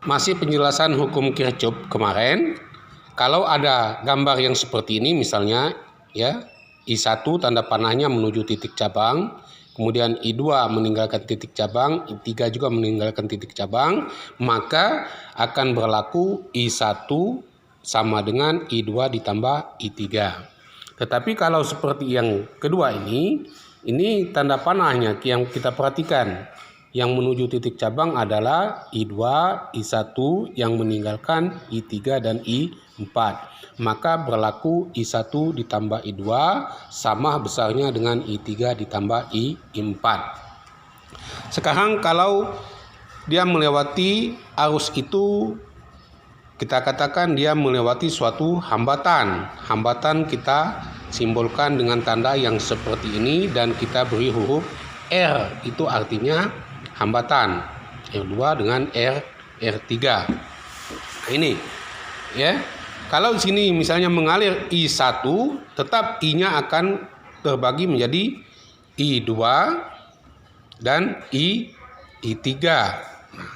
Masih penjelasan hukum Kirchhoff kemarin. Kalau ada gambar yang seperti ini misalnya ya, I1 tanda panahnya menuju titik cabang, kemudian I2 meninggalkan titik cabang, I3 juga meninggalkan titik cabang, maka akan berlaku I1 sama dengan I2 ditambah I3. Tetapi kalau seperti yang kedua ini tanda panahnya yang kita perhatikan. Yang menuju titik cabang adalah I2, I1 yang meninggalkan I3 dan I4. Maka berlaku I1 ditambah I2 sama besarnya dengan I3 ditambah I4. Sekarang kalau dia melewati arus itu, kita katakan dia melewati suatu hambatan. Hambatan kita simbolkan dengan tanda yang seperti ini dan kita beri huruf R. Itu artinya hambatan. R2 dengan R3. Nah, ini ya. Kalau di sini misalnya mengalir I1, tetap I-nya akan terbagi menjadi I2 dan I3. Nah,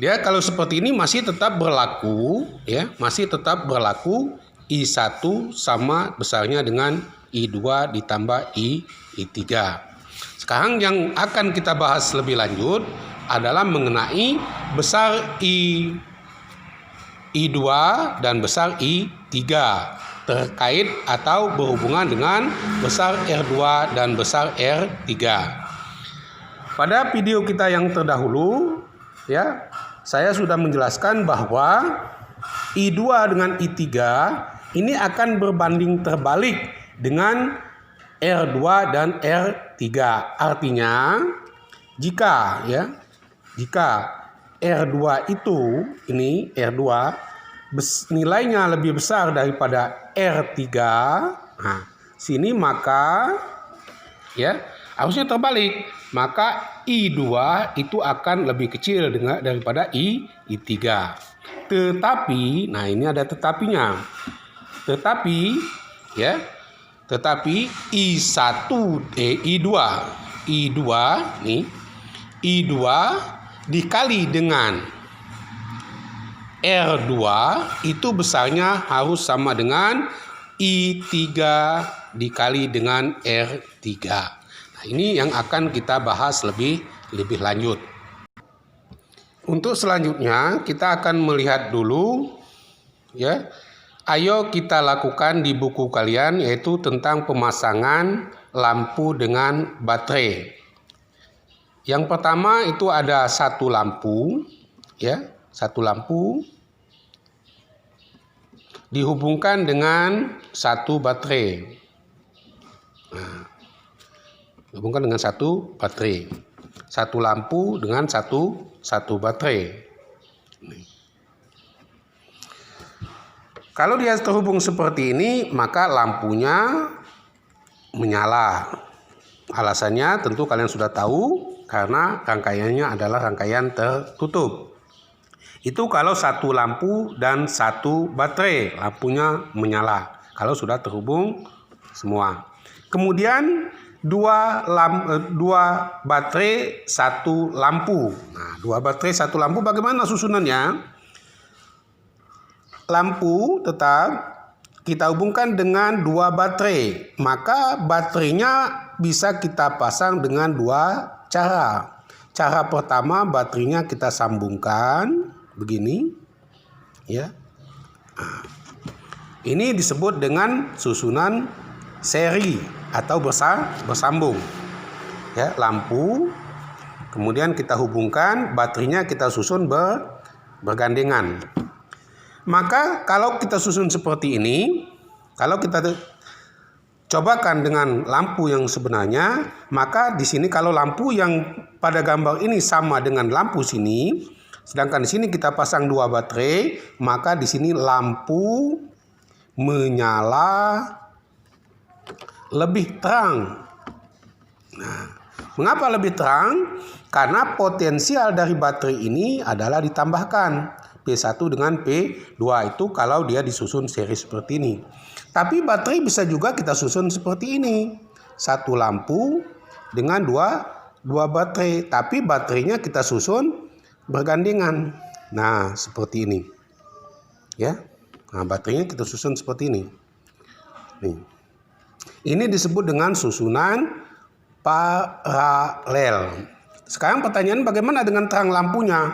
dia kalau seperti ini masih tetap berlaku ya, masih tetap berlaku I1 sama besarnya dengan I2 ditambah I3. Sekarang yang akan kita bahas lebih lanjut adalah mengenai besar I2 dan besar I3 terkait atau berhubungan dengan besar R2 dan besar R3. Pada video kita yang terdahulu ya, saya sudah menjelaskan bahwa I2 dengan I3 ini akan berbanding terbalik dengan R2 dan R3. Artinya jika R2 itu ini R2 nilainya lebih besar daripada R3, nah sini maka ya harusnya terbalik, maka I2 itu akan lebih kecil daripada I3. Tetapi, nah ini ada tetapinya. Tetapi I2 dikali dengan R2 itu besarnya harus sama dengan I3 dikali dengan R3. Nah, ini yang akan kita bahas lebih lanjut. Untuk selanjutnya kita akan melihat dulu ya. Ayo kita lakukan di buku kalian, yaitu tentang pemasangan lampu dengan baterai. Yang pertama itu ada satu lampu, ya, satu lampu dihubungkan dengan satu baterai. Nah, dihubungkan dengan satu baterai, satu lampu dengan satu baterai. Kalau dia terhubung seperti ini, maka lampunya menyala. Alasannya tentu kalian sudah tahu, karena rangkaiannya adalah rangkaian tertutup. Itu kalau satu lampu dan satu baterai, lampunya menyala. Kalau sudah terhubung semua. Kemudian dua baterai, satu lampu. Nah, dua baterai, satu lampu bagaimana susunannya? Lampu tetap kita hubungkan dengan dua baterai, maka baterainya bisa kita pasang dengan dua cara. Cara pertama, baterainya kita sambungkan begini, ya. Nah, ini disebut dengan susunan seri atau bersambung. Ya, lampu, kemudian kita hubungkan, baterainya kita susun bergandengan. Maka kalau kita susun seperti ini, kalau kita cobakan dengan lampu yang sebenarnya, maka di sini kalau lampu yang pada gambar ini sama dengan lampu sini, sedangkan di sini kita pasang dua baterai, maka di sini lampu menyala lebih terang. Nah, mengapa lebih terang? Karena potensial dari baterai ini adalah ditambahkan. P1 dengan P2 itu kalau dia disusun seri seperti ini. Tapi baterai bisa juga kita susun seperti ini. Satu lampu dengan dua baterai. Tapi baterainya kita susun bergandengan. Nah, seperti ini. Ya. Nah, baterainya kita susun seperti ini. Nih. Ini disebut dengan susunan paralel. Sekarang pertanyaan, bagaimana dengan terang lampunya?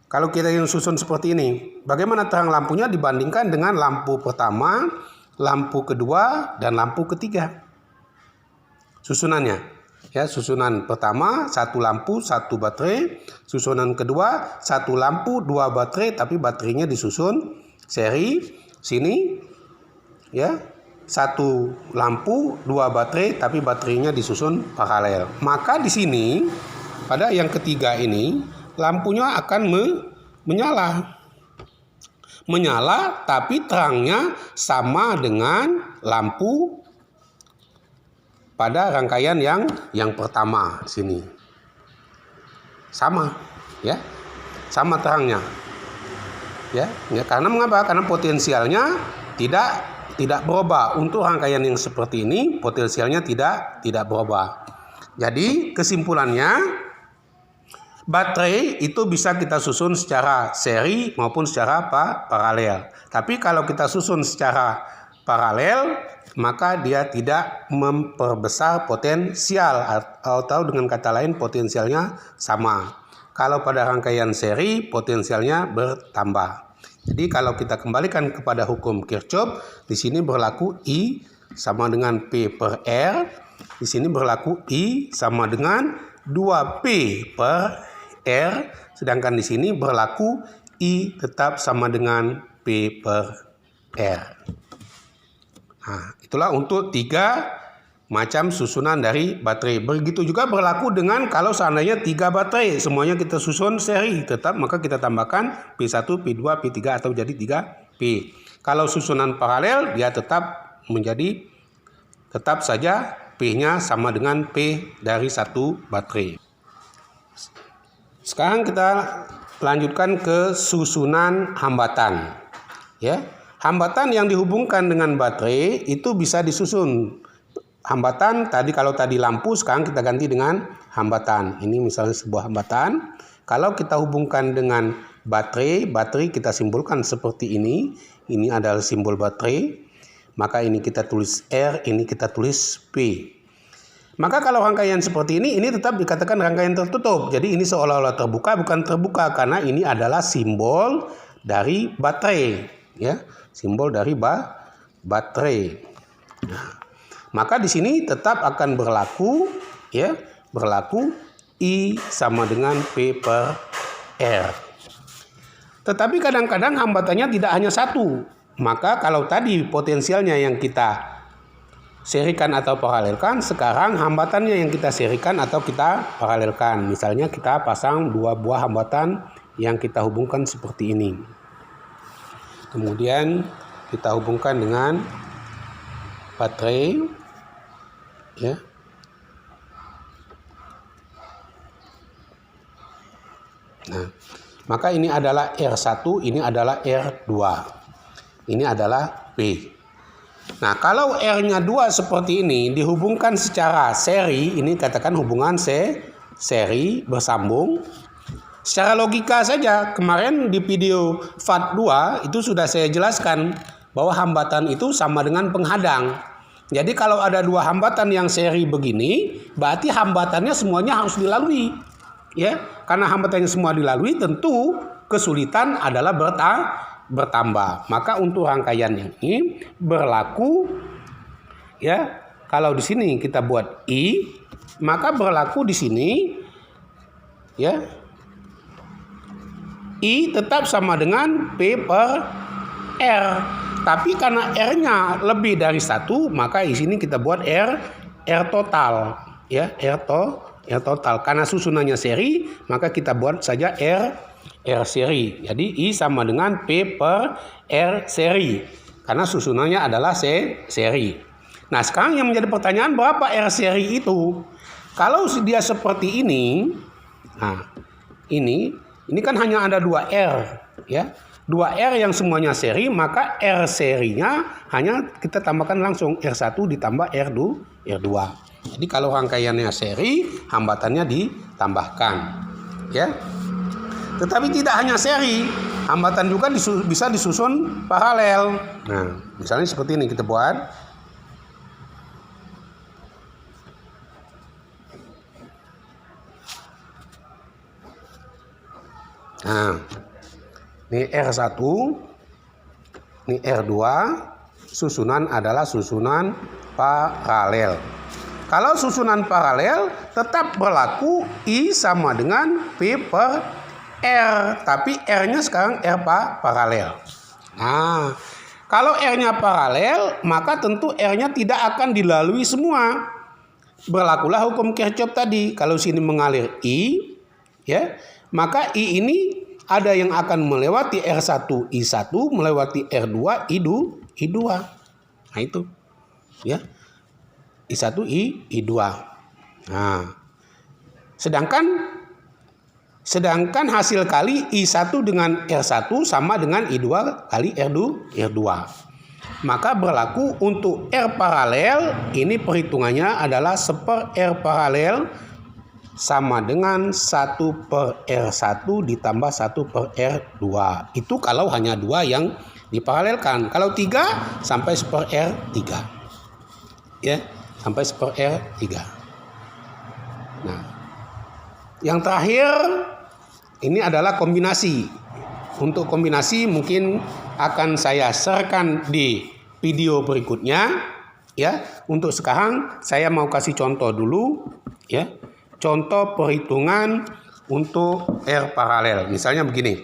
Kalau kita yang susun seperti ini, bagaimana terang lampunya dibandingkan dengan lampu pertama, lampu kedua, dan lampu ketiga? Susunannya. Ya, susunan pertama 1 lampu 1 baterai, susunan kedua 1 lampu 2 baterai tapi baterainya disusun seri. Sini ya, 1 lampu 2 baterai tapi baterainya disusun paralel. Maka di sini pada yang ketiga ini lampunya akan menyala tapi terangnya sama dengan lampu pada rangkaian yang pertama sini. Sama ya. Sama terangnya. Ya, karena mengapa? Karena potensialnya tidak berubah. Untuk rangkaian yang seperti ini potensialnya tidak berubah. Jadi kesimpulannya, baterai itu bisa kita susun secara seri maupun secara paralel. Tapi kalau kita susun secara paralel, maka dia tidak memperbesar potensial, atau dengan kata lain potensialnya sama. Kalau pada rangkaian seri potensialnya bertambah. Jadi kalau kita kembalikan kepada hukum Kirchhoff, di sini berlaku I sama dengan P per R. Di sini berlaku I sama dengan 2P per R. Sedangkan di sini berlaku I tetap sama dengan P per R. Nah, itulah untuk 3 macam susunan dari baterai. Begitu juga berlaku dengan kalau seandainya 3 baterai, semuanya kita susun seri, tetap maka kita tambahkan P1, P2, P3 atau jadi 3P. Kalau susunan paralel, dia tetap saja P-nya sama dengan P dari 1 baterai. Sekarang kita lanjutkan ke susunan hambatan. Ya. Hambatan yang dihubungkan dengan baterai itu bisa disusun. Hambatan kalau tadi lampu, sekarang kita ganti dengan hambatan. Ini misalnya sebuah hambatan. Kalau kita hubungkan dengan baterai kita simbolkan seperti ini. Ini adalah simbol baterai. Maka ini kita tulis R, ini kita tulis P. Maka kalau rangkaian seperti ini tetap dikatakan rangkaian tertutup. Jadi ini seolah-olah terbuka, bukan terbuka karena ini adalah simbol dari baterai. Ya, simbol dari baterai. Nah, maka di sini tetap akan berlaku I sama dengan P per R. Tetapi kadang-kadang hambatannya tidak hanya satu. Maka kalau tadi potensialnya yang kita serikan atau paralelkan, sekarang hambatannya yang kita serikan atau kita paralelkan. Misalnya kita pasang 2 buah hambatan yang kita hubungkan seperti ini. Kemudian kita hubungkan dengan baterai, ya. Nah, maka ini adalah R1, ini adalah R2. Ini adalah P. Nah, kalau R-nya 2 seperti ini dihubungkan secara seri, ini katakan hubungan seri bersambung. Secara logika saja, kemarin di video FAT 2 itu sudah saya jelaskan bahwa hambatan itu sama dengan penghadang. Jadi kalau ada 2 hambatan yang seri begini, berarti hambatannya semuanya harus dilalui. Ya, karena hambatannya semua dilalui, tentu kesulitan adalah bertambah. Maka untuk rangkaian ini berlaku, ya, kalau di sini kita buat I, maka berlaku di sini, ya, I tetap sama dengan P per R. Tapi karena R-nya lebih dari 1, maka di sini kita buat R total. Ya, R total. Karena susunannya seri, maka kita buat saja R seri. Jadi I sama dengan P per R seri. Karena susunannya adalah seri. Nah, sekarang yang menjadi pertanyaan, berapa R seri itu? Kalau dia seperti ini, nah, ini kan hanya ada 2 R, ya. 2 R yang semuanya seri, maka R serinya hanya kita tambahkan langsung R1 ditambah R2. Jadi kalau rangkaiannya seri, hambatannya ditambahkan, ya. Tetapi tidak hanya seri, hambatan juga bisa disusun paralel. Nah, misalnya seperti ini kita buat. Nah, ini R1, ini R2, susunan adalah susunan paralel. Kalau susunan paralel tetap berlaku I sama dengan P per R, tapi R-nya sekarang R paralel. Nah, kalau R-nya paralel, maka tentu R-nya tidak akan dilalui semua. Berlakulah hukum Kirchhoff tadi. Kalau sini mengalir I, ya, maka I ini ada yang akan melewati R1 I1, melewati R2 I2. Nah itu, ya. I1 I2. Nah, sedangkan hasil kali I1 dengan R1 sama dengan I2 kali R2. Maka berlaku untuk R paralel, ini perhitungannya adalah 1/R paralel sama dengan 1/R1 ditambah 1/R2. Itu kalau hanya 2 yang diparalelkan. Kalau 3 sampai 1/R3. Ya, sampai 1/R3. Nah, yang terakhir ini adalah kombinasi. Untuk kombinasi mungkin akan saya sharekan di video berikutnya, ya. Untuk sekarang saya mau kasih contoh dulu, ya. Contoh perhitungan untuk R paralel. Misalnya begini.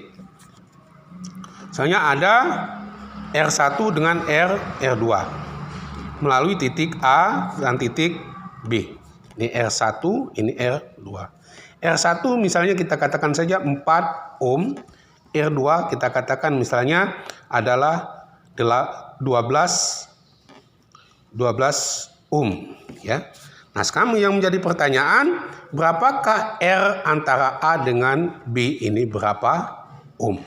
Misalnya ada R1 dengan R2 melalui titik A dan titik B. Ini R1, ini R2. R1 misalnya kita katakan saja 4 ohm. R2 kita katakan misalnya adalah 12 ohm, ya. Nah, sekarang yang menjadi pertanyaan, berapakah R antara A dengan B ini berapa ohm?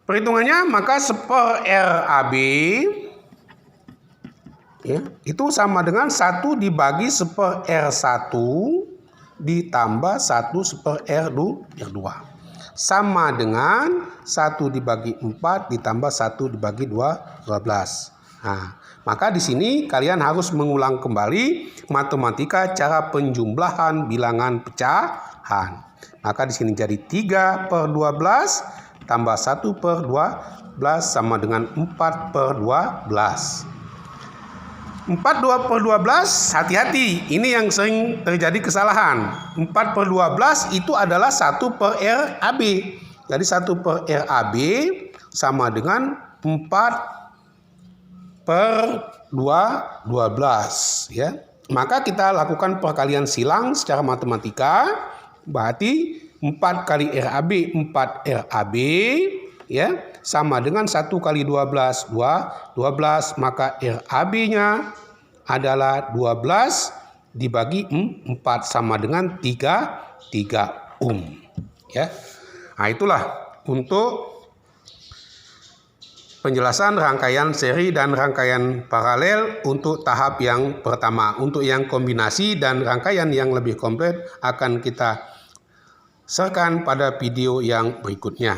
Perhitungannya maka 1/R AB, ya, itu sama dengan 1 dibagi 1/R1 ditambah 1 1/R2 sama dengan 1 dibagi 4 ditambah 1 dibagi 12. Nah, maka di sini kalian harus mengulang kembali matematika cara penjumlahan bilangan pecahan. Maka di sini jadi 3/12 tambah 1/12 sama dengan 4/12. 4/12, hati-hati, ini yang sering terjadi kesalahan. 4/12 itu adalah 1/RAB. Jadi 1/RAB sama dengan 4/12, ya. Maka kita lakukan perkalian silang secara matematika. Berarti 4 kali RAB 4RAB, ya, sama dengan 1 kali 12 12, maka RAB-nya adalah 12 dibagi 4 sama dengan 3 ohm, ya. Nah, itulah untuk penjelasan rangkaian seri dan rangkaian paralel untuk tahap yang pertama. Untuk yang kombinasi dan rangkaian yang lebih komplit akan kita sharekan pada video yang berikutnya.